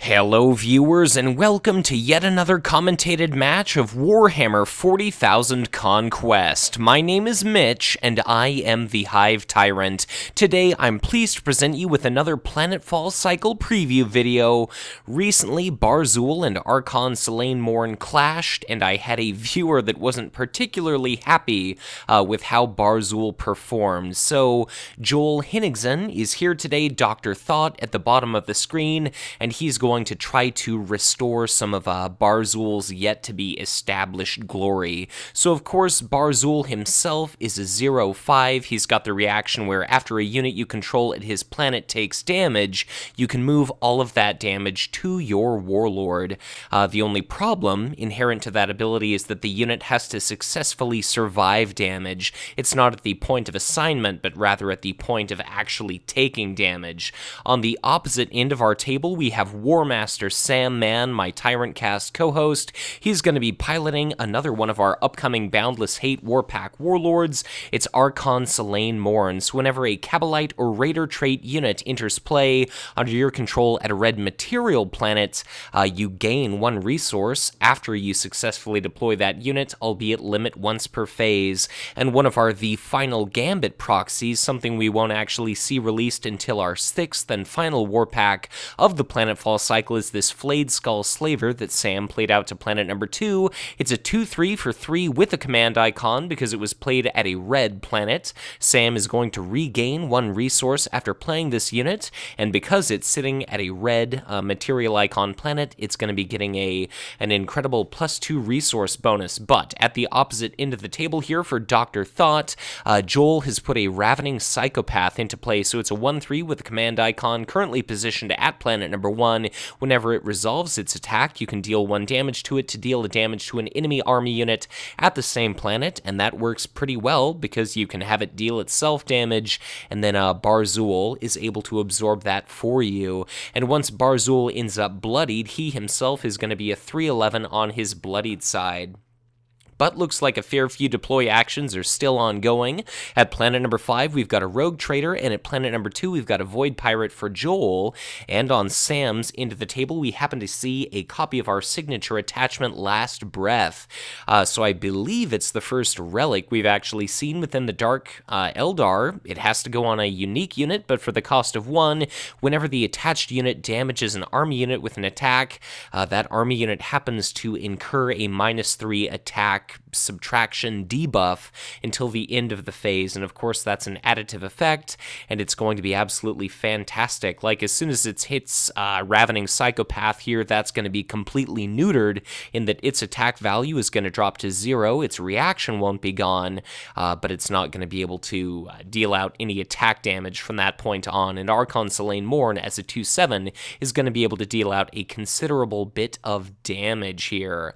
Hello viewers, and welcome to yet another commentated match of Warhammer 40,000 Conquest. My name is Mitch, and I am the Hive Tyrant. Today, I'm pleased to present you with another Planetfall cycle preview video. Recently, Barzul and Archon Salaine Morn clashed, and I had a viewer that wasn't particularly happy with how Barzul performed. So, Joel Henigson is here today, Dr. Thought, at the bottom of the screen, and he's going to try to restore some of Barzul's yet-to-be-established glory. So, of course, Barzul himself is a 0/5. He's got the reaction where after a unit you control at his planet takes damage, you can move all of that damage to your Warlord. The only problem inherent to that ability is that the unit has to successfully survive damage. It's not at the point of assignment, but rather at the point of actually taking damage. On the opposite end of our table, we have Warmaster Sam Mann, my Tyrant Cast co-host. He's going to be piloting another one of our upcoming Boundless Hate Warpack Warlords. It's Archon Salaine Morn. So whenever a Cabalite or Raider trait unit enters play under your control at a red material planet, you gain one resource after you successfully deploy that unit, albeit limit once per phase. And one of our The Final Gambit proxies, something we won't actually see released until our 6th and final Warpack of the Planetfall cycle, is this Flayed Skull Slaver that Sam played out to planet number 2. It's a 2/3 for 3 with a command icon because it was played at a red planet. Sam is going to regain one resource after playing this unit, and because it's sitting at a red material icon planet, it's going to be getting an incredible +2 resource bonus. But at the opposite end of the table here for Dr. Thought, Joel has put a Ravening Psychopath into play, so it's a 1/3 with a command icon currently positioned at planet number 1. Whenever it resolves its attack, you can deal 1 damage to it to deal a damage to an enemy army unit at the same planet, and that works pretty well because you can have it deal itself damage, and then Barzul is able to absorb that for you. And once Barzul ends up bloodied, he himself is going to be a 3/11 on his bloodied side. But looks like a fair few deploy actions are still ongoing. At planet number 5, we've got a Rogue Trader, and at planet number 2, we've got a Void Pirate for Joel. And on Sam's end of the table, we happen to see a copy of our signature attachment, Last Breath. So I believe it's the first relic we've actually seen within the Dark Eldar. It has to go on a unique unit, but for the cost of 1, whenever the attached unit damages an army unit with an attack, that army unit happens to incur a -3 attack subtraction debuff until the end of the phase, and of course that's an additive effect, and it's going to be absolutely fantastic. Like, as soon as it hits Ravening Psychopath here, that's going to be completely neutered in that its attack value is going to drop to 0, its reaction won't be gone, but it's not going to be able to deal out any attack damage from that point on, and Archon Salaine Morn as a 2/7 is going to be able to deal out a considerable bit of damage here.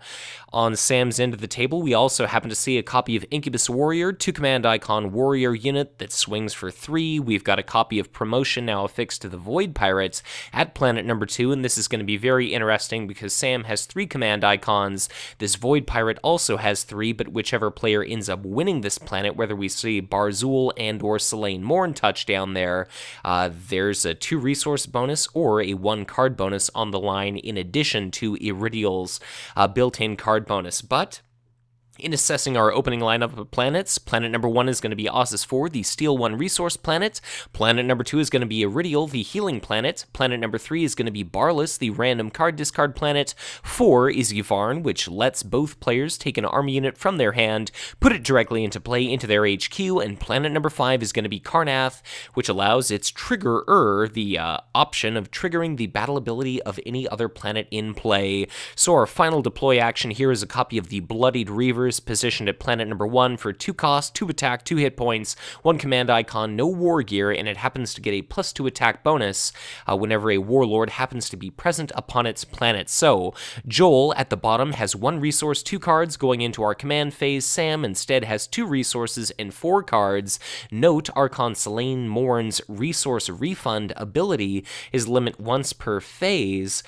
On Sam's end of the table, we also happen to see a copy of Incubus Warrior, 2 command icon warrior unit that swings for 3. We've got a copy of Promotion now affixed to the Void Pirates at planet number 2, and this is going to be very interesting because Sam has 3 command icons. This Void Pirate also has 3, but whichever player ends up winning this planet, whether we see Barzul and or Salaine Morn touchdown there, there's a 2 resource bonus or a 1 card bonus on the line in addition to Iridial's built-in card bonus. But in assessing our opening lineup of planets, planet number 1 is going to be Ossus 4, the Steel 1 resource planet. Planet number 2 is going to be Iridial, the healing planet. Planet number 3 is going to be Barless, the random card discard planet. 4 is Yvarn, which lets both players take an army unit from their hand, put it directly into play into their HQ. And planet number 5 is going to be Karnath, which allows its triggerer the option of triggering the battle ability of any other planet in play. So our final deploy action here is a copy of the Bloodied Reavers, positioned at planet number 1 for 2 cost, 2 attack, 2 hit points, 1 command icon, no war gear, and it happens to get a +2 attack bonus whenever a Warlord happens to be present upon its planet. So Joel at the bottom has 1 resource, 2 cards going into our command phase. Sam instead has 2 resources and 4 cards. Note, Archon Salaine Morn's resource refund ability is limit once per phase.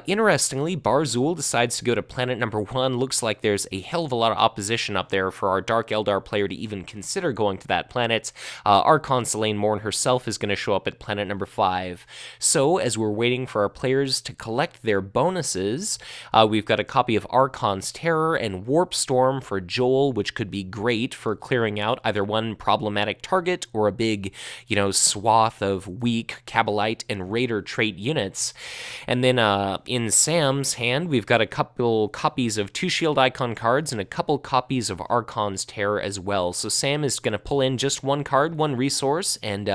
Interestingly, Barzul decides to go to planet number 1. Looks like there's a hell of a lot of opposition up there for our Dark Eldar player to even consider going to that planet. Archon Salaine Morn herself is going to show up at planet number 5. So, as we're waiting for our players to collect their bonuses, we've got a copy of Archon's Terror and Warp Storm for Joel, which could be great for clearing out either one problematic target or a big, swath of weak Kabalite and Raider trait units. And then in Sam's hand, we've got a couple copies of 2 Shield Icon cards and a couple copies of Archon's Terror as well. So Sam is going to pull in just 1 card, 1 resource, and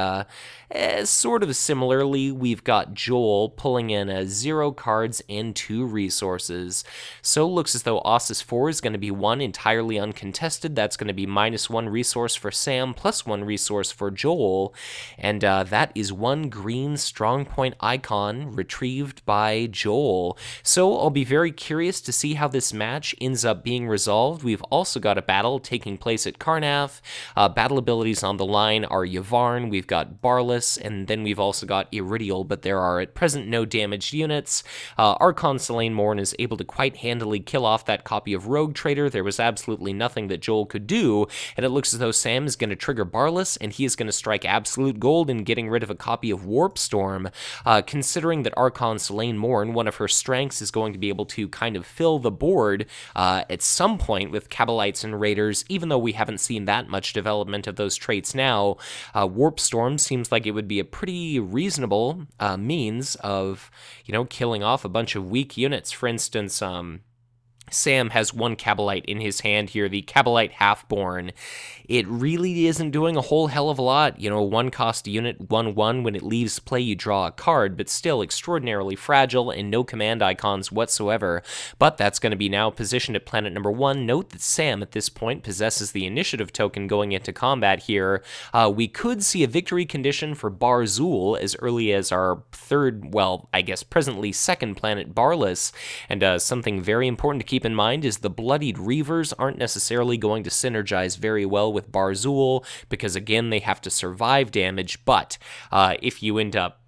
sort of similarly, we've got Joel pulling in 0 cards and 2 resources. So looks as though Ossus 4 is going to be 1 entirely uncontested. That's going to be -1 resource for Sam, +1 resource for Joel, and that is 1 green strong point icon retrieved by Joel. So I'll be very curious to see how this match ends up being resolved. We've also got a battle taking place at Karnath. Battle abilities on the line are Yvarn, we've got Barless, and then we've also got Iridial, but there are at present no damaged units. Archon Salaine Morn is able to quite handily kill off that copy of Rogue Trader. There was absolutely nothing that Joel could do, and it looks as though Sam is going to trigger Barless, and he is going to strike absolute gold in getting rid of a copy of Warp Storm, considering that Archon Salaine Morn, one of her strengths, is going to be able to kind of fill the board at some point with Kabalites and Raiders, even though we haven't seen that much development of those traits now. Warp Storm seems like it would be a pretty reasonable means of, killing off a bunch of weak units. For instance, Sam has 1 Kabalite in his hand here, the Kabalite Halfborn. It really isn't doing a whole hell of a lot. 1 cost unit, 1/1. When it leaves play, you draw a card, but still extraordinarily fragile and no command icons whatsoever. But that's going to be now positioned at planet number 1. Note that Sam, at this point, possesses the initiative token going into combat here. We could see a victory condition for Barzul as early as our 3rd, presently 2nd planet, Barless. And something very important to keep in mind is the Bloodied Reavers aren't necessarily going to synergize very well with Barzul, because again, they have to survive damage, but if you end up,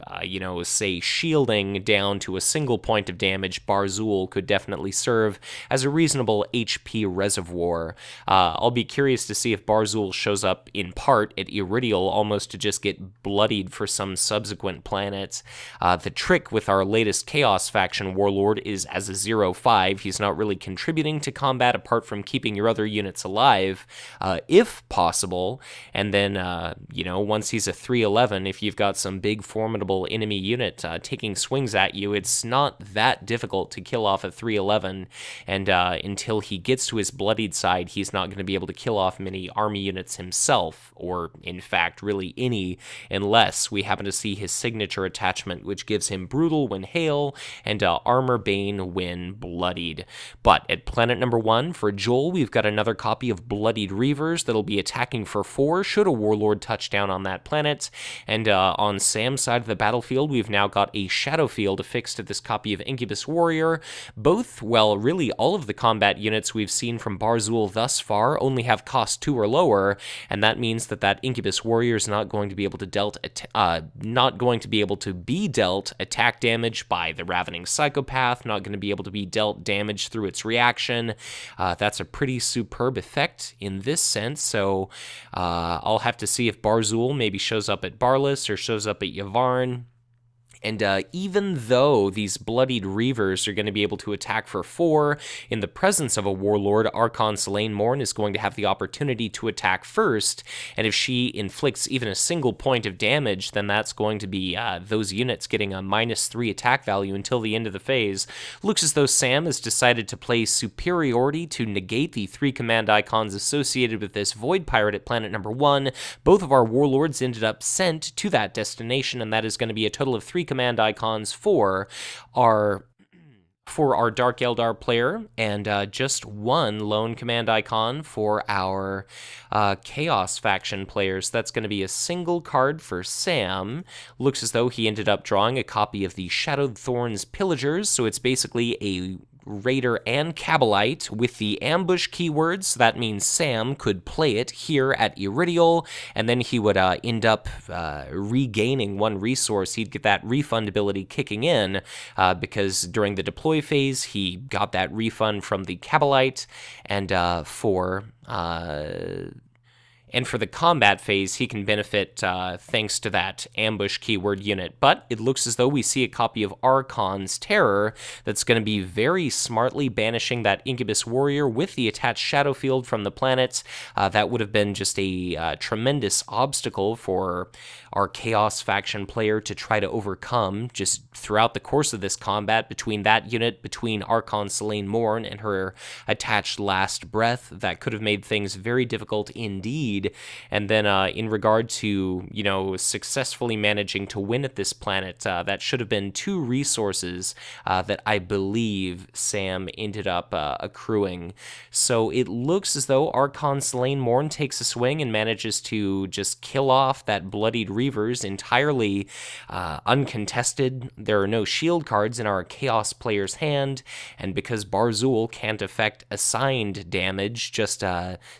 say shielding down to a single point of damage, Barzul could definitely serve as a reasonable HP reservoir. I'll be curious to see if Barzul shows up in part at Iridial, almost to just get bloodied for some subsequent planet. The trick with our latest Chaos faction Warlord is as a 0/5, he's not really contributing to combat apart from keeping your other units alive, if possible. And then, once he's a 3/11, if you've got some big formidable enemy unit taking swings at you, it's not that difficult to kill off a 3/11. And until he gets to his bloodied side, he's not going to be able to kill off many army units himself, or in fact, really any, unless we happen to see his signature attachment, which gives him brutal when hail and armor bane when bloodied. But at planet number 1, for Joel, we've got another copy of Bloodied Reavers that'll be attacking for 4 should a Warlord touch down on that planet. And on Sam's side of the battlefield, we've now got a Shadow Field affixed to this copy of Incubus Warrior. Both, really all of the combat units we've seen from Barzul thus far only have cost 2 or lower, and that means that Incubus Warrior is not going to be able to be dealt attack damage by the Ravening Psychopath, not going to be able to be dealt damage through its reaction. That's a pretty superb effect in this sense, so I'll have to see if Barzul maybe shows up at Barless or shows up at Yvarn. And even though these Bloodied Reavers are going to be able to attack for 4, in the presence of a Warlord, Archon Salaine Morn is going to have the opportunity to attack first, and if she inflicts even a single point of damage, then that's going to be those units getting a -3 attack value until the end of the phase. Looks as though Sam has decided to play Superiority to negate the 3 command icons associated with this Void Pirate at planet number 1. Both of our Warlords ended up sent to that destination, and that is going to be a total of 3 command icons for our Dark Eldar player, and just 1 lone command icon for our Chaos faction players. That's going to be a single card for Sam. Looks as though he ended up drawing a copy of the Shadowed Thorns Pillagers, so it's basically a Raider and Cabalite with the ambush keywords. That means Sam could play it here at Iridial, and then he would end up regaining one resource. He'd get that refund ability kicking in because during the deploy phase, he got that refund from the Cabalite, and for the combat phase, he can benefit thanks to that ambush keyword unit. But it looks as though we see a copy of Archon's Terror that's going to be very smartly banishing that Incubus Warrior with the attached Shadow Field from the planet. That would have been just a tremendous obstacle for our Chaos faction player to try to overcome just throughout the course of this combat between that unit, between Archon Salaine Morn and her attached Last Breath. That could have made things very difficult indeed. And then in regard to, successfully managing to win at this planet, that should have been 2 resources that I believe Sam ended up accruing. So it looks as though Archon Salaine Morn takes a swing and manages to just kill off that Bloodied Reavers entirely uncontested. There are no shield cards in our Chaos player's hand, and because Barzul can't affect assigned damage, just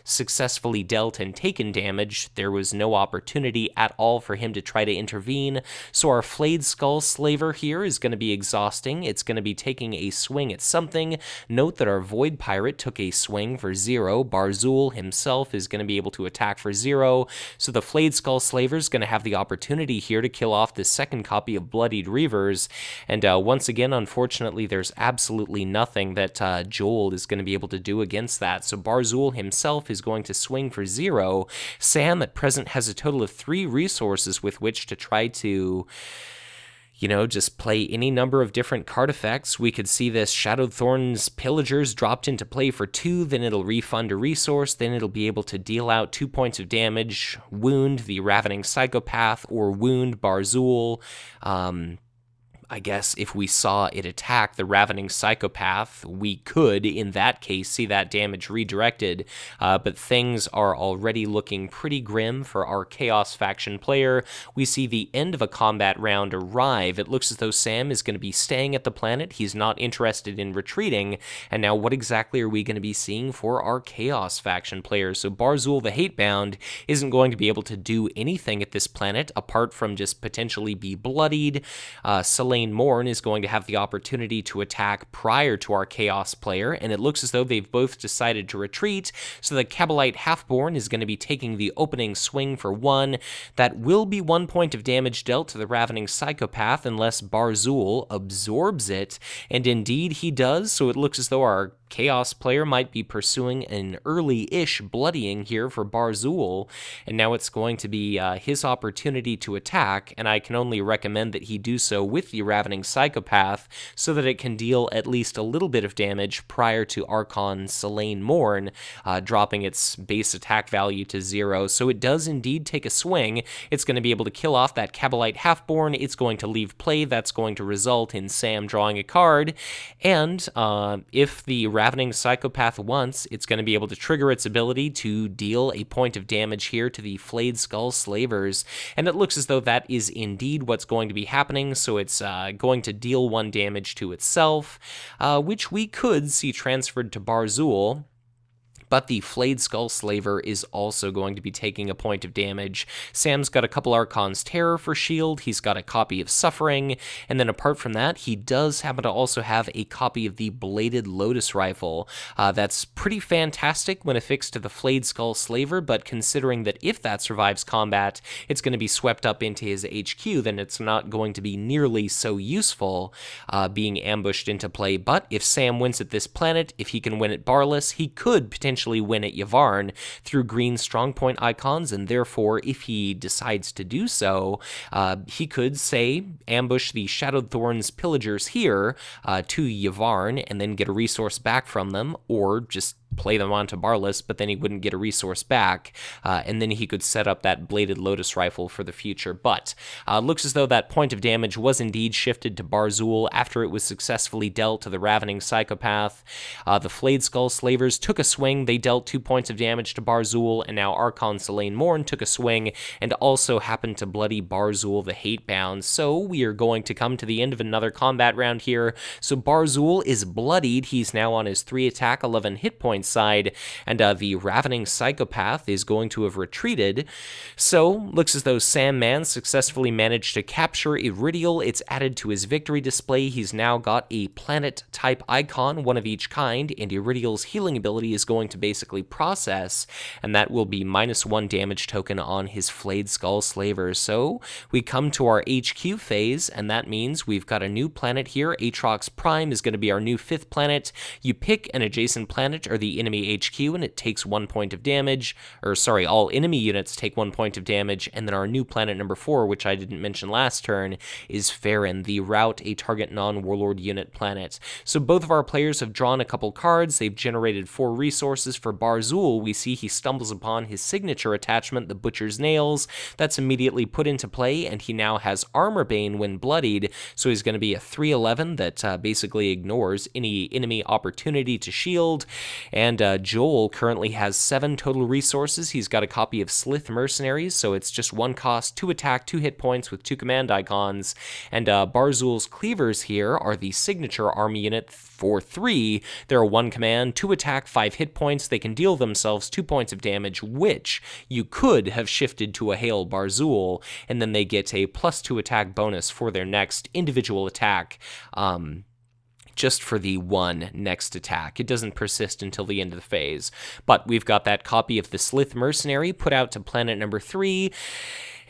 successfully dealt and taken damage, there was no opportunity at all for him to try to intervene. So our Flayed Skull Slaver here is going to be exhausting. It's going to be taking a swing at something. Note that our Void Pirate took a swing for 0. Barzul himself is going to be able to attack for 0. So the Flayed Skull Slaver is going to have the opportunity here to kill off this second copy of Bloodied Reavers. And once again, unfortunately, there's absolutely nothing that Joel is going to be able to do against that. So Barzul himself is going to swing for 0. Sam at present has a total of 3 resources with which to try to just play any number of different card effects. We could see this Shadowed Thorn's Pillagers dropped into play for 2, then it'll refund a resource, then it'll be able to deal out 2 points of damage, wound the Ravening Psychopath, or wound Barzul. I guess if we saw it attack the Ravening Psychopath, we could, in that case, see that damage redirected, but things are already looking pretty grim for our Chaos faction player. We see the end of a combat round arrive. It looks as though Sam is going to be staying at the planet. He's not interested in retreating, and now what exactly are we going to be seeing for our Chaos faction player? So Barzul the Hatebound isn't going to be able to do anything at this planet apart from just potentially be bloodied. Salaine Morn is going to have the opportunity to attack prior to our Chaos player, and it looks as though they've both decided to retreat, so the Cabalite Halfborn is going to be taking the opening swing for 1. That will be 1 point of damage dealt to the Ravening Psychopath unless Barzul absorbs it, and indeed he does, so it looks as though our Chaos player might be pursuing an early-ish bloodying here for Barzul, and now it's going to be his opportunity to attack, and I can only recommend that he do so with the Ravening Psychopath so that it can deal at least a little bit of damage prior to Archon Salaine Morn dropping its base attack value to 0. So it does indeed take a swing. It's going to be able to kill off that Cabalite Halfborn. It's going to leave play. That's going to result in Sam drawing a card, and if the Ravening Psychopath wants, it's going to be able to trigger its ability to deal a point of damage here to the Flayed Skull Slavers, and it looks as though that is indeed what's going to be happening, so it's going to deal 1 damage to itself, which we could see transferred to Barzul. But the Flayed Skull Slaver is also going to be taking a point of damage. Sam's got a couple Archon's Terror for shield, he's got a copy of Suffering, and then apart from that, he does happen to also have a copy of the Bladed Lotus Rifle. That's pretty fantastic when affixed to the Flayed Skull Slaver, but considering that if that survives combat, it's going to be swept up into his HQ, then it's not going to be nearly so useful being ambushed into play. But if Sam wins at this planet, if he can win at Barlas, he could potentially win at Yavvarn through green strongpoint icons, and therefore, if he decides to do so, he could, say, ambush the Shadowed Thorn's Pillagers here to Yavvarn and then get a resource back from them, or just play them onto Barless, but then he wouldn't get a resource back, and then he could set up that Bladed Lotus Rifle for the future. But looks as though that point of damage was indeed shifted to Barzul after it was successfully dealt to the Ravening Psychopath. The Flayed Skull Slavers took a swing, they dealt 2 points of damage to Barzul, and now Archon Salaine Morn took a swing and also happened to bloody Barzul the Hatebound. So we are going to come to the end of another combat round here. So Barzul is bloodied, he's now on his 3 attack, 11 hit points side, and the Ravening Psychopath is going to have retreated. So, looks as though Sam Mann successfully managed to capture Iridial. It's added to his victory display. He's now got a planet-type icon, one of each kind, and Iridial's healing ability is going to basically process, and that will be -1 damage token on his Flayed Skull Slaver. So, we come to our HQ phase, and that means we've got a new planet here. Aatrox Prime is going to be our new 5th planet. You pick an adjacent planet or the enemy HQ, and it takes 1 point of damage, or sorry, all enemy units take 1 point of damage, and then our new planet number 4, which I didn't mention last turn, is Farron, the route a target non-Warlord unit planet. So both of our players have drawn a couple cards, they've generated 4 resources. For Barzul, we see he stumbles upon his signature attachment, the Butcher's Nails. That's immediately put into play, and he now has Armor Bane when bloodied, so he's going to be a 3/11 that basically ignores any enemy opportunity to shield. And Joel currently has 7 total resources. He's got a copy of Slith Mercenaries, so it's just 1 cost, 2 attack, 2 hit points with 2 command icons. And Barzul's Cleavers here are the signature army unit for 3. They're 1 command, 2 attack, 5 hit points. They can deal themselves 2 points of damage, which you could have shifted to a Hail Barzul, and then they get a +2 attack bonus for their next individual attack. Just for the 1 next attack. It doesn't persist until the end of the phase. But we've got that copy of the Slith Mercenary put out to planet number 3.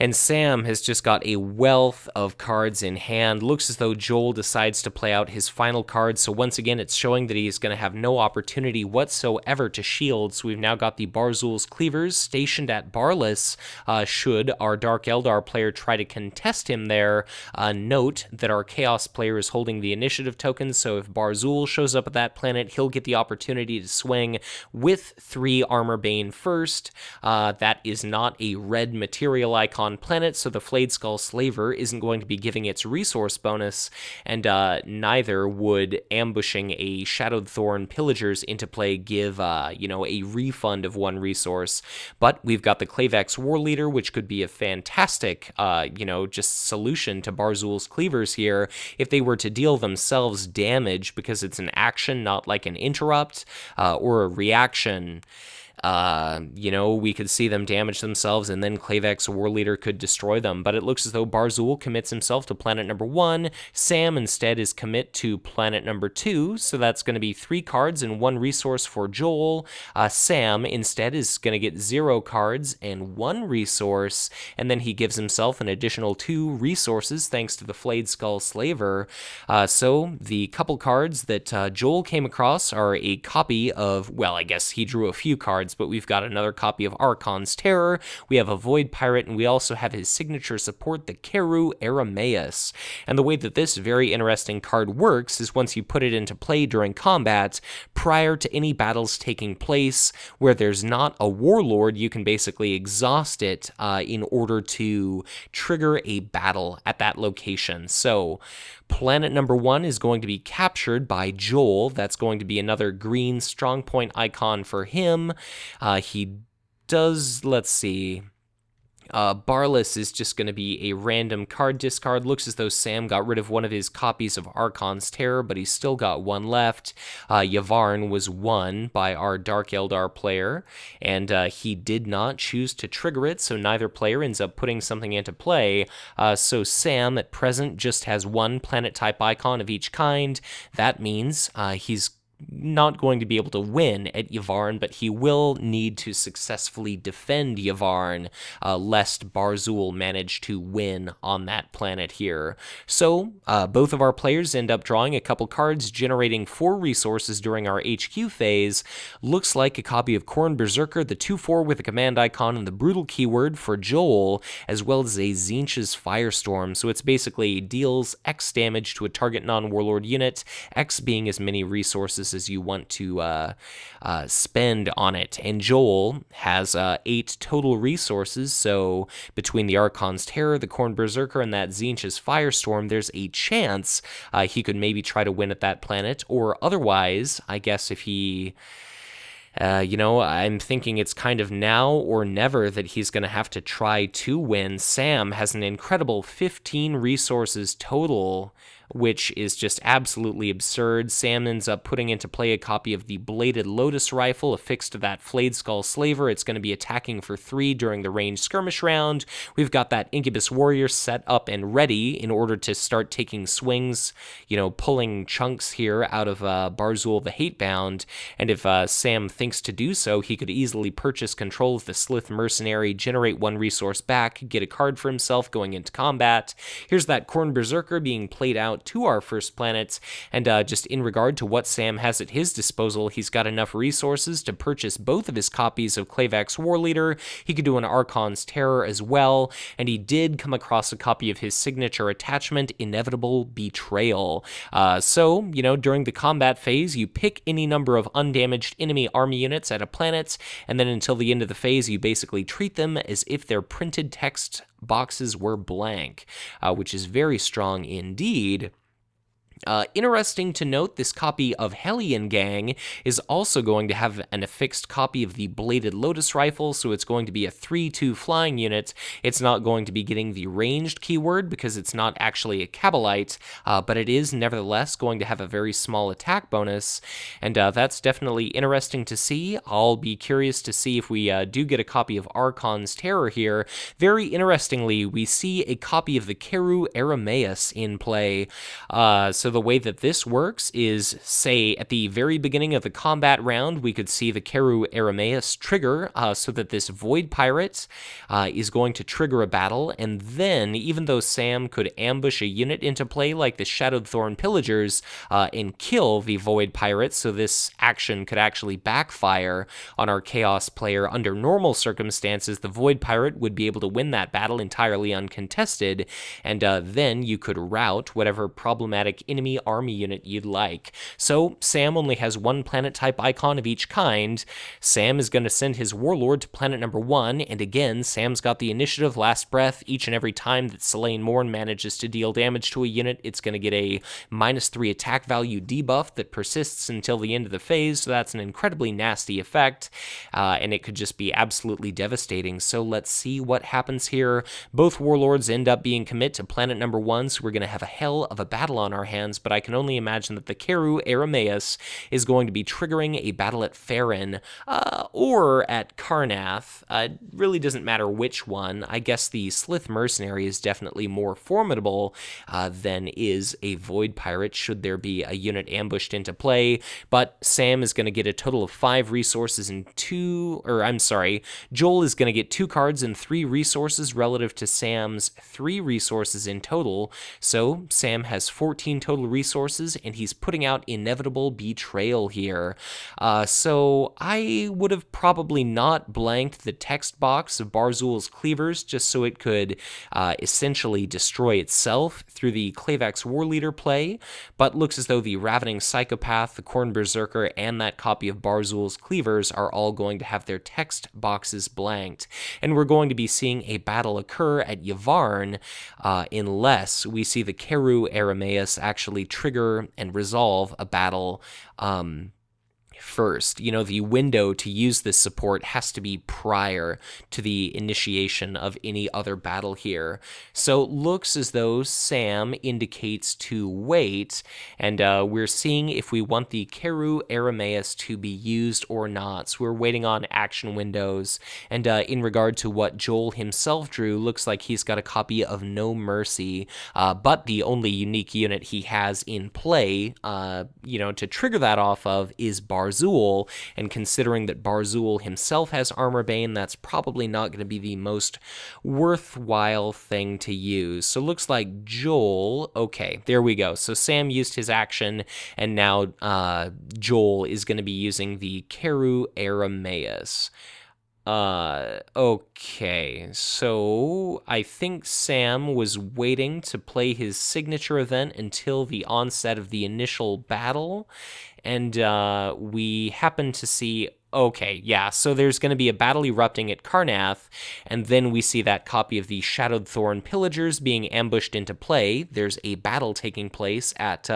And Sam has just got a wealth of cards in hand. Looks as though Joel decides to play out his final card. So once again, it's showing that he's going to have no opportunity whatsoever to shield. So we've now got the Barzul's Cleavers stationed at Barless. Should our Dark Eldar player try to contest him there, note that our Chaos player is holding the initiative token. So if Barzul shows up at that planet, he'll get the opportunity to swing with 3 Armor Bane first. That is not a red material icon planet, so the Flayed Skull Slaver isn't going to be giving its resource bonus, and neither would ambushing a Shadowed Thorn Pillagers into play give, a refund of 1 resource. But we've got the Clavex War Leader, which could be a fantastic, just solution to Barzul's Cleavers here if they were to deal themselves damage, because it's an action, not like an interrupt or a reaction. We could see them damage themselves, and then Clavex War Leader could destroy them. But it looks as though Barzul commits himself to planet number 1. Sam instead is commit to planet number 2, so that's going to be 3 cards and 1 resource for Joel. Sam instead is going to get 0 cards and 1 resource, and then he gives himself an additional 2 resources thanks to the Flayed Skull Slaver. So the couple cards that Joel came across are a copy of, well, I guess he drew a few cards, but we've got another copy of Archon's Terror, we have a Void Pirate, and we also have his signature support, the Keru Aramaeus. And the way that this very interesting card works is once you put it into play during combat, prior to any battles taking place, where there's not a Warlord, you can basically exhaust it in order to trigger a battle at that location. So planet number 1 is going to be captured by Joel. That's going to be another green strong point icon for him. He does, let's see, Barless is just going to be a random card discard. Looks as though Sam got rid of one of his copies of Archon's Terror, but he's still got 1 left. Yvarn was won by our Dark Eldar player, and he did not choose to trigger it, so neither player ends up putting something into play. So Sam, at present, just has 1 planet-type icon of each kind. That means he's not going to be able to win at Yvarn, but he will need to successfully defend Yvarn, lest Barzul manage to win on that planet here. So, both of our players end up drawing a couple cards, generating 4 resources during our HQ phase. Looks like a copy of Khorne Berserker, the 2/4 with a command icon and the Brutal keyword for Joel, as well as a Tzeentch's Firestorm. So it's basically deals X damage to a target non-Warlord unit, X being as many resources resources you want to spend on it. And Joel has 8 total resources, so between the Archon's Terror, the Khorne Berserker, and that Tzeentch's Firestorm, there's a chance he could maybe try to win at that planet, or otherwise, I guess if he... I'm thinking it's kind of now or never that he's going to have to try to win. Sam has an incredible 15 resources total, which is just absolutely absurd. Sam ends up putting into play a copy of the Bladed Lotus Rifle affixed to that Flayed Skull Slaver. It's going to be attacking for 3 during the ranged skirmish round. We've got that Incubus Warrior set up and ready in order to start taking swings, pulling chunks here out of Barzul the Hatebound. And if Sam thinks to do so, he could easily purchase control of the Slith Mercenary, generate 1 resource back, get a card for himself going into combat. Here's that Khorne Berserker being played out to our first planet, and just in regard to what Sam has at his disposal, he's got enough resources to purchase both of his copies of Clavak's Warleader. He could do an Archon's Terror as well, and he did come across a copy of his signature attachment, Inevitable Betrayal. So, during the combat phase, you pick any number of undamaged enemy army units at a planet, and then until the end of the phase, you basically treat them as if their printed text boxes were blank, which is very strong indeed. Interesting to note, this copy of Hellion Gang is also going to have an affixed copy of the Bladed Lotus Rifle, so it's going to be a 3/2 flying unit. It's not going to be getting the ranged keyword because it's not actually a Kabalite, but it is nevertheless going to have a very small attack bonus, and that's definitely interesting to see. I'll be curious to see if we do get a copy of Archon's Terror here. Very interestingly, we see a copy of the Keru Arameus in play, so the way that this works is, say, at the very beginning of the combat round, we could see the Keru Arameus trigger, so that this Void Pirate is going to trigger a battle, and then, even though Sam could ambush a unit into play like the Shadowed Thorn Pillagers and kill the Void Pirate, so this action could actually backfire on our Chaos player. Under normal circumstances, the Void Pirate would be able to win that battle entirely uncontested, and then you could rout whatever problematic enemy army unit you'd like. So Sam only has 1 planet type icon of each kind. Sam is going to send his Warlord to planet number 1, and again, Sam's got the initiative last breath. Each and every time that Salaine Morn manages to deal damage to a unit, it's going to get a -3 attack value debuff that persists until the end of the phase, so that's an incredibly nasty effect, and it could just be absolutely devastating. So let's see what happens here. Both Warlords end up being commit to planet number 1, so we're going to have a hell of a battle on our hands, but I can only imagine that the Keru Arameus is going to be triggering a battle at Farron, or at Karnath. It really doesn't matter which one. I guess the Slith Mercenary is definitely more formidable than is a Void Pirate, should there be a unit ambushed into play, but Sam is going to get a total of 5 resources and Joel is going to get 2 cards and 3 resources relative to Sam's 3 resources in total, so Sam has 14 total resources, and he's putting out Inevitable Betrayal here. So I would have probably not blanked the text box of Barzul's Cleavers just so it could essentially destroy itself through the Clavak's Warleader play, but looks as though the Ravening Psychopath, the Khorne Berserker, and that copy of Barzul's Cleavers are all going to have their text boxes blanked, and we're going to be seeing a battle occur at Yavvarn unless we see the Keru Arameus actually trigger and resolve a battle first. The window to use this support has to be prior to the initiation of any other battle here. So it looks as though Sam indicates to wait, and we're seeing if we want the Keru Arameus to be used or not. So we're waiting on action windows, and in regard to what Joel himself drew, looks like he's got a copy of No Mercy, but the only unique unit he has in play, to trigger that off of is Barzul, and considering that Barzul himself has Armor Bane, that's probably not going to be the most worthwhile thing to use. So looks like Joel, okay, there we go. So Sam used his action, and now Joel is going to be using the Keru Arameus. Okay, so I think Sam was waiting to play his signature event until the onset of the initial battle, and we happen to see. Okay, yeah, so there's going to be a battle erupting at Karnath, and then we see that copy of the Shadowed Thorn Pillagers being ambushed into play. There's a battle taking place at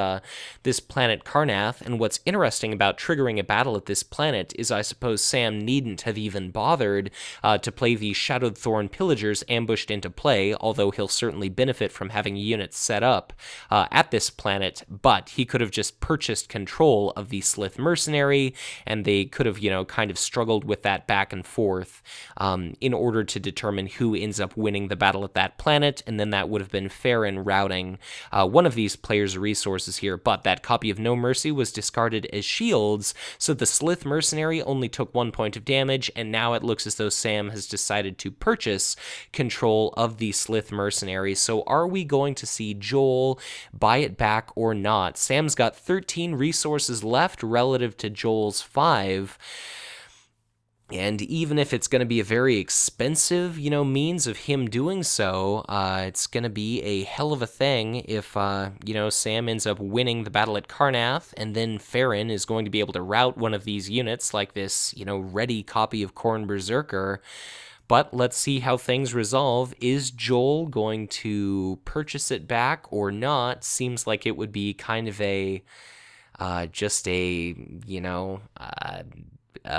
this planet Karnath, and what's interesting about triggering a battle at this planet is I suppose Sam needn't have even bothered to play the Shadowed Thorn Pillagers ambushed into play, although he'll certainly benefit from having units set up at this planet, but he could have just purchased control of the Slith Mercenary, and they could have, kind of struggled with that back and forth in order to determine who ends up winning the battle at that planet, and then that would have been fair in routing one of these players' resources here, but that copy of No Mercy was discarded as shields, so the Slith Mercenary only took 1 point of damage, and now it looks as though Sam has decided to purchase control of the Slith Mercenary. So are we going to see Joel buy it back or not? Sam's got 13 resources left relative to Joel's 5. And even if it's going to be a very expensive, means of him doing so, it's going to be a hell of a thing if, Sam ends up winning the battle at Karnath, and then Farron is going to be able to rout one of these units like this, ready copy of Khorne Berserker. But let's see how things resolve. Is Joel going to purchase it back or not? Seems like it would be kind of a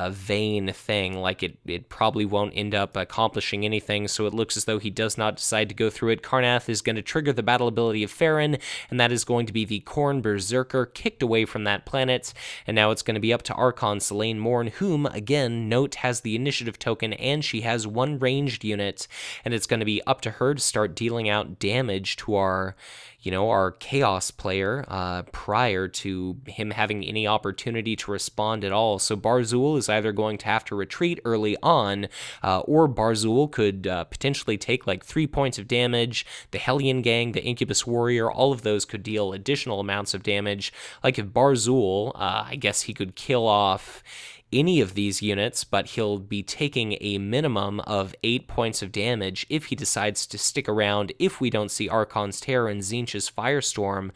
vain thing, like it probably won't end up accomplishing anything, so it looks as though he does not decide to go through it. Karnath is going to trigger the battle ability of Farron, and that is going to be the Khorne Berserker kicked away from that planet, and now it's going to be up to Archon Salaine Morn, whom, again, note has the initiative token, and she has one ranged unit, and it's going to be up to her to start dealing out damage to our Chaos player prior to him having any opportunity to respond at all. So Barzul is either going to have to retreat early on, or Barzul could potentially take like 3 points of damage. The Hellion Gang, the Incubus Warrior, all of those could deal additional amounts of damage. Like if Barzul, I guess he could kill off any of these units, but he'll be taking a minimum of 8 points of damage if he decides to stick around if we don't see Archon's Terror and Tzeentch's Firestorm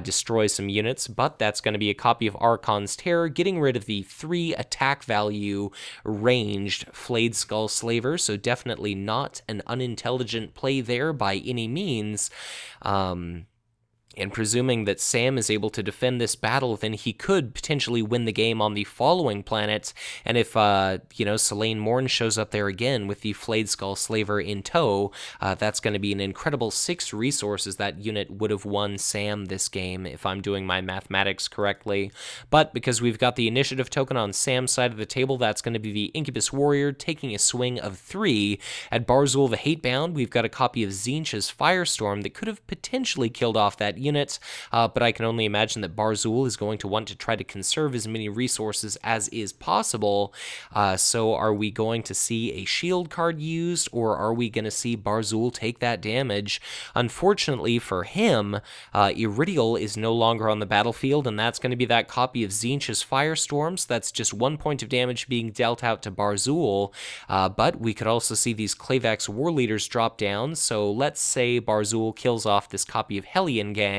destroy some units, but that's going to be a copy of Archon's Terror, getting rid of the 3 attack value ranged Flayed Skull Slaver, so definitely not an unintelligent play there by any means. And presuming that Sam is able to defend this battle, then he could potentially win the game on the following planet. And if, Salaine Morn shows up there again with the Flayed Skull Slaver in tow, that's going to be an incredible 6 resources that unit would have won Sam this game, if I'm doing my mathematics correctly. But because we've got the initiative token on Sam's side of the table, that's going to be the Incubus Warrior taking a swing of 3. At Barzul the Hatebound, we've got a copy of Tzeentch's Firestorm that could have potentially killed off that unit, but I can only imagine that Barzul is going to want to try to conserve as many resources as is possible. So are we going to see a shield card used, or are we going to see Barzul take that damage? Unfortunately for him, Iridial is no longer on the battlefield, and that's going to be that copy of Tzeentch's Firestorms. That's just 1 point of damage being dealt out to Barzul, but we could also see these Clavax War Leaders drop down, so let's say Barzul kills off this copy of Hellion Gang.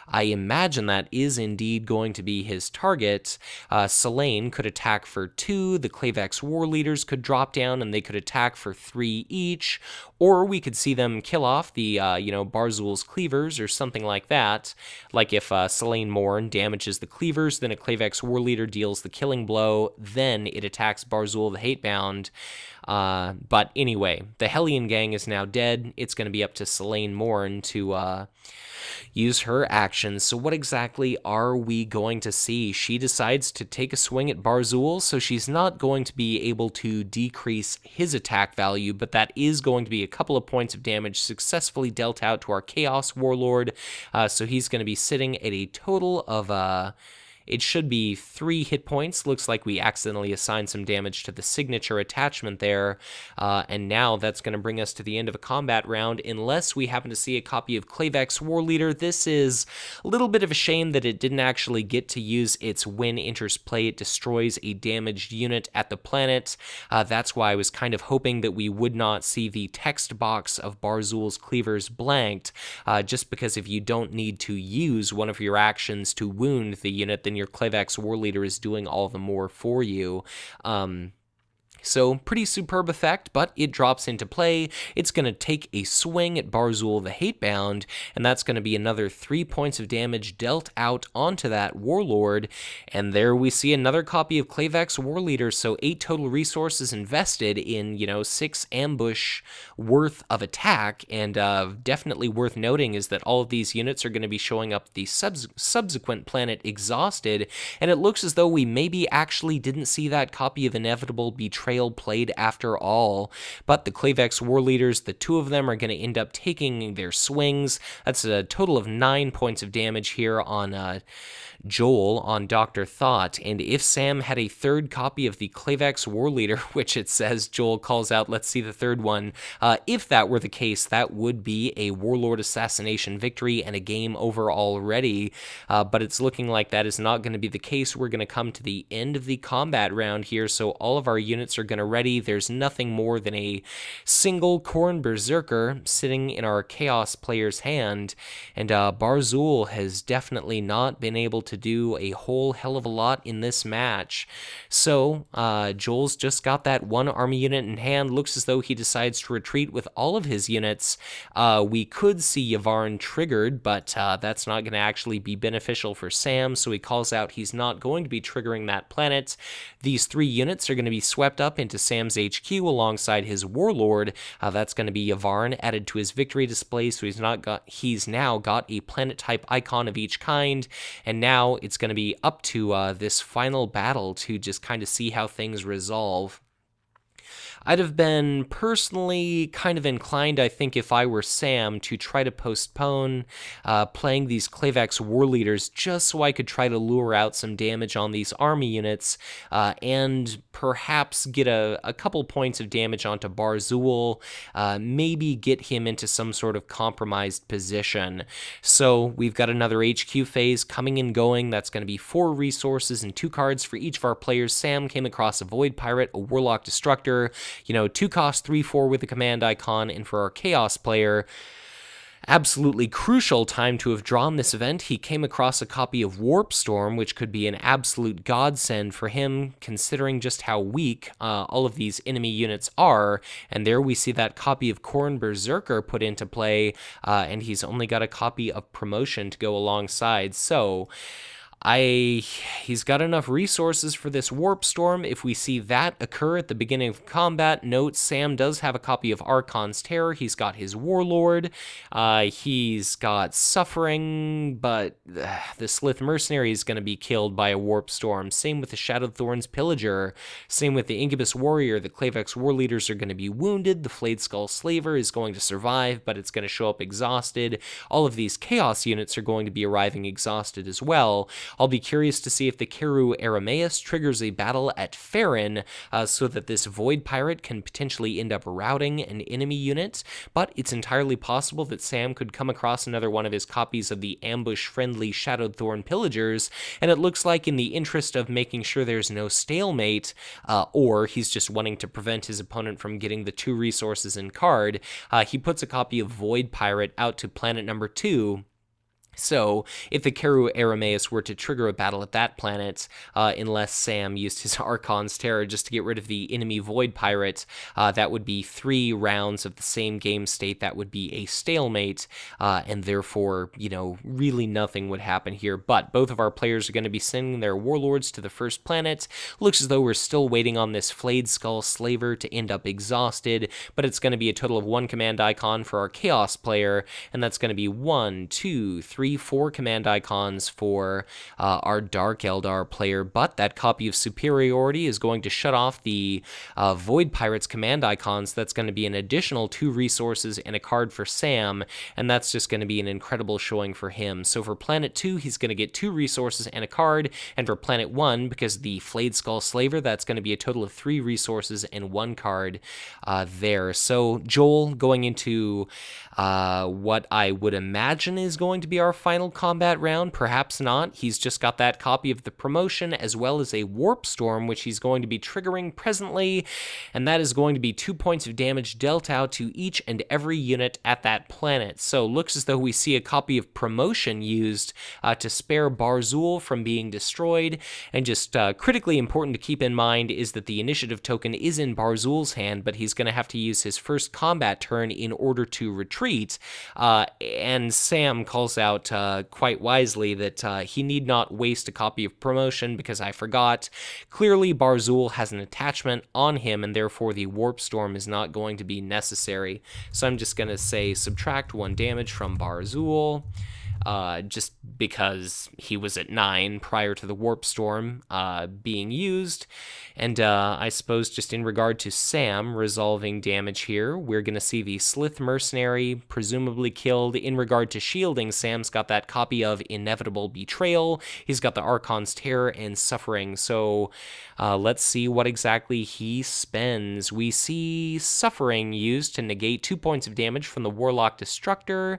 I imagine that is indeed going to be his target. Salaine could attack for 2, the Clavax War Leaders could drop down and they could attack for 3 each, or we could see them kill off the, Barzul's Cleavers or something like that. Like if Salaine Morn damages the Cleavers, then a Clavax War Leader deals the killing blow, then it attacks Barzul the Hatebound. But anyway, the Hellion Gang is now dead. It's going to be up to Salaine Morn to use her actions. So what exactly are we going to see? She decides to take a swing at Barzul, so she's not going to be able to decrease his attack value, but that is going to be a couple of points of damage successfully dealt out to our Chaos Warlord. So he's going to be sitting at a total of it should be 3 hit points. Looks like we accidentally assigned some damage to the signature attachment there, and now that's going to bring us to the end of a combat round, unless we happen to see a copy of Clavex Warleader. This is a little bit of a shame that it didn't actually get to use its when enters play, it destroys a damaged unit at the planet. That's why I was kind of hoping that we would not see the text box of Barzul's Cleavers blanked, just because if you don't need to use one of your actions to wound the unit, then your Clavex Warleader is doing all the more for you. So, pretty superb effect, but it drops into play. It's going to take a swing at Barzul the Hatebound, and that's going to be another 3 points of damage dealt out onto that Warlord. And there we see another copy of Clavex Warleader, so 8 total resources invested in, 6 ambush worth of attack. And definitely worth noting is that all of these units are going to be showing up the subsequent planet exhausted, and it looks as though we maybe actually didn't see that copy of Inevitable Betrayal played after all. But the Clavex Warleaders, the 2 of them are going to end up taking their swings. That's a total of 9 points of damage here on Joel, on Dr. Thought. And if Sam had a 3rd copy of the Clavex Warleader, which it says Joel calls out, let's see the 3rd one, if that were the case, that would be a Warlord assassination victory and a game over already. But it's looking like that is not going to be the case. We're going to come to the end of the combat round here, so all of our units are going to ready. There's nothing more than a single Khorne Berserker sitting in our Chaos player's hand, and Barzul has definitely not been able to do a whole hell of a lot in this match. So Joel's just got that 1 army unit in hand. Looks as though he decides to retreat with all of his units. We could see Yavharn triggered, but that's not going to actually be beneficial for Sam, so he calls out he's not going to be triggering that planet. These 3 units are going to be swept up into Sam's HQ alongside his Warlord. That's going to be Yavharn added to his victory display, so he's now got a planet type icon of each kind, and now it's going to be up to this final battle to just kind of see how things resolve. I'd have been personally kind of inclined, I think, if I were Sam, to try to postpone playing these Clavex Warleaders just so I could try to lure out some damage on these army units and perhaps get a couple points of damage onto Barzul, maybe get him into some sort of compromised position. So we've got another HQ phase coming and going. That's going to be 4 resources and 2 cards for each of our players. Sam came across a Void Pirate, a Warlock Destructor, 2 cost 3/4 with a command icon, and for our Chaos player, absolutely crucial time to have drawn this event, he came across a copy of Warp Storm, which could be an absolute godsend for him, considering just how weak all of these enemy units are. And there we see that copy of Khorne Berserker put into play, and he's only got a copy of Promotion to go alongside. So he's got enough resources for this Warp Storm. If we see that occur at the beginning of combat, note Sam does have a copy of Archon's Terror. He's got his Warlord. He's got Suffering, but the Slith Mercenary is going to be killed by a Warp Storm. Same with the Shadowed Thorns Pillager. Same with the Incubus Warrior. The Clavex Warleaders are going to be wounded. The Flayed Skull Slaver is going to survive, but it's going to show up exhausted. All of these Chaos units are going to be arriving exhausted as well. I'll be curious to see if the Keru Arameus triggers a battle at Farron, so that this Void Pirate can potentially end up routing an enemy unit, but it's entirely possible that Sam could come across another one of his copies of the ambush-friendly Shadowed Thorn Pillagers, and it looks like in the interest of making sure there's no stalemate, or he's just wanting to prevent his opponent from getting the 2 resources in card, he puts a copy of Void Pirate out to planet number 2. So, if the Keru Arameus were to trigger a battle at that planet, unless Sam used his Archon's Terror just to get rid of the enemy Void Pirate, that would be 3 rounds of the same game state. That would be a stalemate, and therefore, really nothing would happen here. But both of our players are going to be sending their Warlords to the first planet. Looks as though we're still waiting on this Flayed Skull Slaver to end up exhausted, but it's going to be a total of 1 command icon for our Chaos player, and that's going to be 1, 2, 3, 4 command icons for our Dark Eldar player, but that copy of Superiority is going to shut off the Void Pirates command icons. That's going to be an additional 2 resources and a card for Sam, and that's just going to be an incredible showing for him. So for Planet 2, he's going to get 2 resources and a card, and for Planet 1, because the Flayed Skull Slaver, that's going to be a total of 3 resources and 1 card there. So Joel going into what I would imagine is going to be our final combat round. Perhaps not. He's just got that copy of the promotion as well as a Warp Storm, which he's going to be triggering presently, and that is going to be 2 points of damage dealt out to each and every unit at that planet. So looks as though we see a copy of promotion used to spare Barzul from being destroyed, and just critically important to keep in mind is that the initiative token is in Barzul's hand, but he's going to have to use his first combat turn in order to retreat. And Sam calls out quite wisely that he need not waste a copy of promotion because I forgot. Clearly, Barzul has an attachment on him, and therefore the Warp Storm is not going to be necessary. So I'm just going to say subtract 1 damage from Barzul. Just because he was at 9 prior to the Warp Storm being used. And I suppose just in regard to Sam resolving damage here, we're going to see the Slith Mercenary presumably killed. In regard to shielding, Sam's got that copy of Inevitable Betrayal. He's got the Archon's Terror and Suffering. So let's see what exactly he spends. We see Suffering used to negate 2 points of damage from the Warlock Destructor.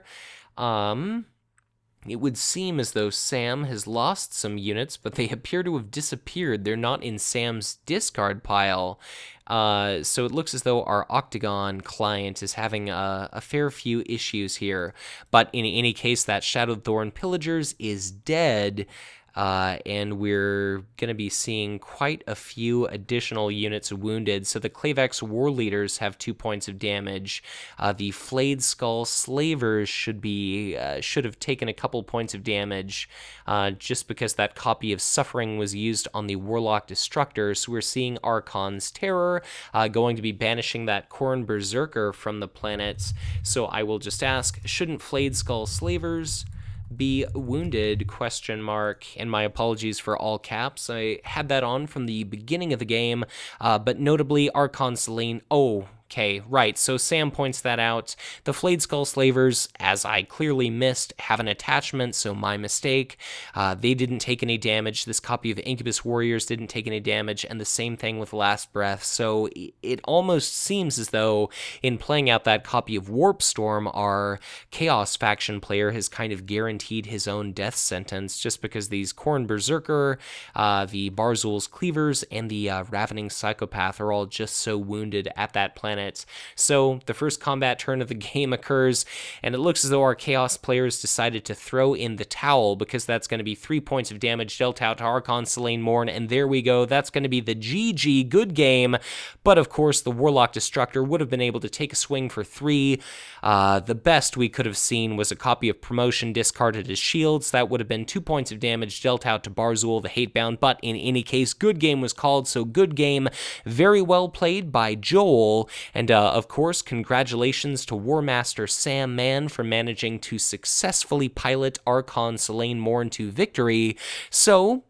It would seem as though Sam has lost some units, but they appear to have disappeared. They're not in Sam's discard pile. So it looks as though our Octagon client is having a fair few issues here. But in any case, that Shadowed Thorn Pillagers is dead. And we're going to be seeing quite a few additional units wounded. So the Klavex War Leaders have 2 points of damage. The Flayed Skull Slavers should have taken a couple points of damage just because that copy of Suffering was used on the Warlock Destructor. So we're seeing Archon's Terror going to be banishing that Khorne Berserker from the planets. So I will just ask, shouldn't Flayed Skull Slavers be wounded, ? And my apologies for all caps. I had that on from the beginning of the game, but notably Archon Salaine. Okay, right, so Sam points that out. The Flayed Skull Slavers, as I clearly missed, have an attachment, so my mistake. They didn't take any damage. This copy of Incubus Warriors didn't take any damage, and the same thing with Last Breath. So it almost seems as though in playing out that copy of Warp Storm, our Chaos faction player has kind of guaranteed his own death sentence just because these Khorne Berserker, the Barzul's Cleavers, and the Ravening Psychopath are all just so wounded at that planet. So the first combat turn of the game occurs, and it looks as though our Chaos players decided to throw in the towel because that's going to be 3 points of damage dealt out to Archon Salaine Morn, and there we go. That's going to be the GG, good game. But of course, the Warlock Destructor would have been able to take a swing for 3. The best we could have seen was a copy of Promotion discarded as shields. That would have been 2 points of damage dealt out to Barzul, the Hatebound, but in any case, good game was called, so good game. Very well played by Joel. And, of course, congratulations to War Master Sam Mann for managing to successfully pilot Archon Salaine Morn to victory. So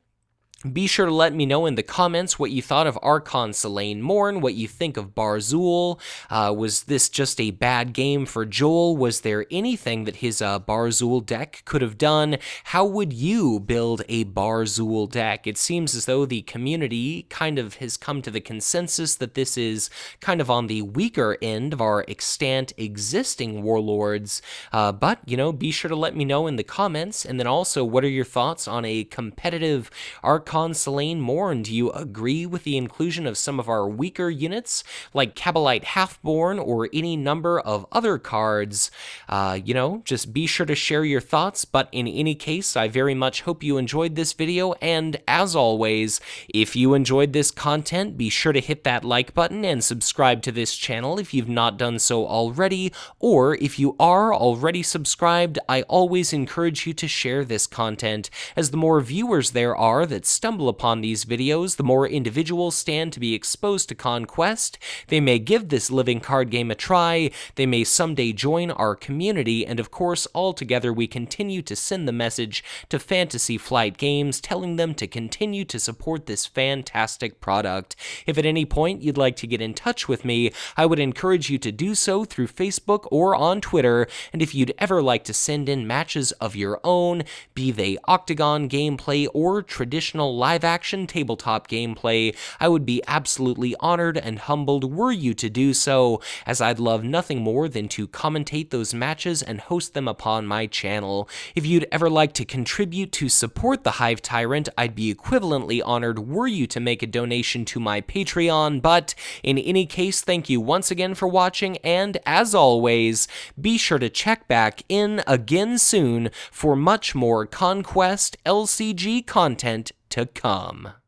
be sure to let me know in the comments what you thought of Archon Salaine Morn, what you think of Barzul. Was this just a bad game for Joel? Was there anything that his Barzul deck could have done? How would you build a Barzul deck? It seems as though the community kind of has come to the consensus that this is kind of on the weaker end of our extant existing warlords. But, you know, be sure to let me know in the comments. And then also, what are your thoughts on a competitive Archon Salaine Morn? Do you agree with the inclusion of some of our weaker units, like Cabalite Halfborn or any number of other cards? You know, just be sure to share your thoughts, but in any case, I very much hope you enjoyed this video, and as always, if you enjoyed this content, be sure to hit that like button and subscribe to this channel if you've not done so already, or if you are already subscribed, I always encourage you to share this content, as the more viewers there are that stumble upon these videos, the more individuals stand to be exposed to Conquest. They may give this living card game a try, they may someday join our community, and of course, all together we continue to send the message to Fantasy Flight Games, telling them to continue to support this fantastic product. If at any point you'd like to get in touch with me, I would encourage you to do so through Facebook or on Twitter, and if you'd ever like to send in matches of your own, be they Octagon gameplay or traditional live-action tabletop gameplay, I would be absolutely honored and humbled were you to do so, as I'd love nothing more than to commentate those matches and host them upon my channel. If you'd ever like to contribute to support the Hive Tyrant, I'd be equivalently honored were you to make a donation to my Patreon, but in any case, thank you once again for watching, and as always, be sure to check back in again soon for much more Conquest LCG content to come.